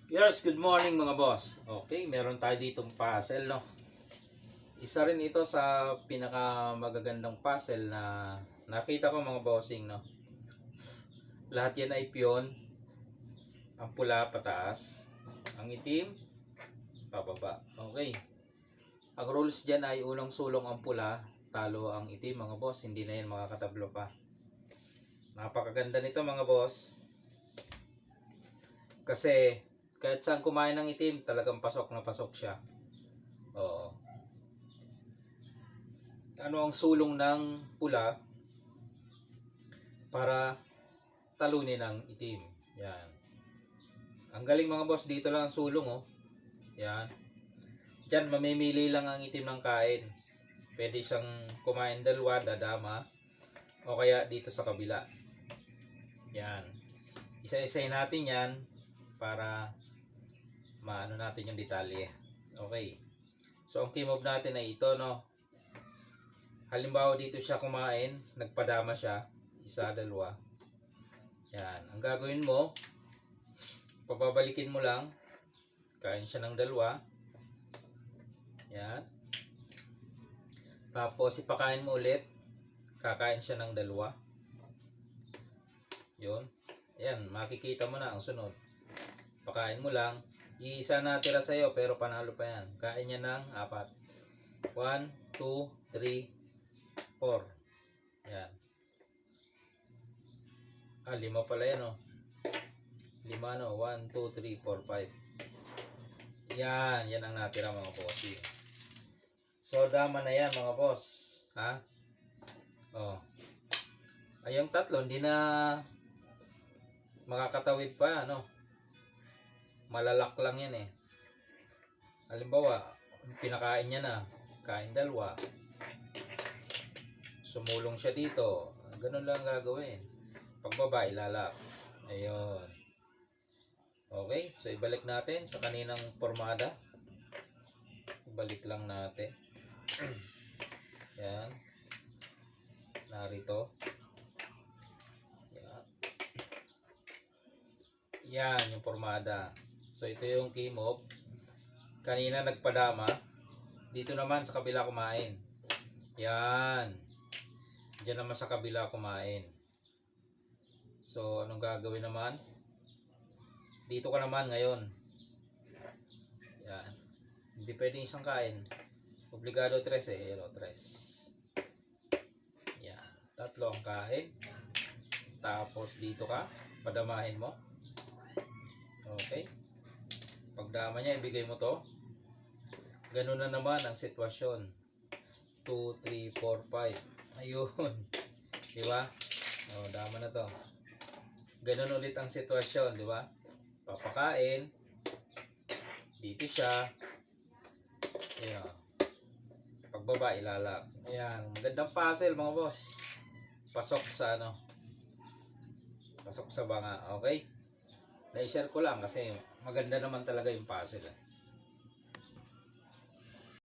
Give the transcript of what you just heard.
Yes, good morning mga boss. Okay, meron tayo ditong puzzle, no? Isa rin ito sa pinaka magagandang puzzle na nakita ko mga bossing, no? Lahat yan ay piyon. Ang pula pataas, ang itim pababa. Okay. Ang rules dyan ay unang sulong ang pula, talo ang itim mga boss. Hindi na yan makakatablo pa. Napakaganda nito mga boss. Kasi kahit saan kumain ng itim, talagang pasok na pasok siya. Oo. Ano ang sulong ng pula para talunin ang itim. Yan. Ang galing mga boss, dito lang ang sulong, oh. Yan. Diyan, mamimili lang ang itim ng kain. Pwede siyang kumain dalawa, dadama. O kaya dito sa kabila. Yan. Isa-isay natin yan para maano natin yung detalye. Okay. So, ang team of natin ay ito, no? Halimbawa dito siya kumain, nagpadama siya, isa, dalawa. Yan. Ang gagawin mo, pababalikin mo lang, kain siya ng dalawa. Yan. Tapos ipakain mo ulit, kakain siya ng dalawa. Yun. Yan, makikita mo na ang sunod. Pakain mo lang, isa natira sa'yo pero panalo pa yan. Kain niya ng 4. 1, 2, 3, 4. Yan. 5 pala yan, oh. 5, no? 1, 2, 3, 4, 5. Yan. Yan ang natira mga boss. So, dama na yan mga boss. Ha? Oh. Ay, yung tatlo, hindi na makakatawid pa, ano? Malalak lang yan eh. Halimbawa, pinakain niya na. Kain dalawa. Sumulong siya dito. Ganun lang gagawin. Pagbaba, ilalak. Ayun. Okay. So, ibalik natin sa kaninang formada. Ibalik lang natin. Yan. Narito. Yan. Yan, yung formada. So, ito yung key mob. Kanina nagpadama. Dito naman sa kabila kumain. Yan. Diyan naman sa kabila kumain. So, anong gagawin naman? Dito ka naman ngayon. Yan. Hindi pwedeng isang kain. Obligado 3 eh. Hello, 3. Yan. 3 ang kain. Tapos dito ka. Padamahin mo. Okay. Pagdama niya, ibigay mo to. Ganun na naman ang sitwasyon. 2, 3, 4, 5. Ayun. Diba? O, dama na to. Ganun ulit ang sitwasyon, diba? Papakain. Dito siya. Ayan. Pagbaba, ilalak. Ayan. Magandang puzzle, mga boss. Pasok sa ano. Pasok sa banga. Okay? Na-share ko lang kasi maganda naman talaga yung puzzle.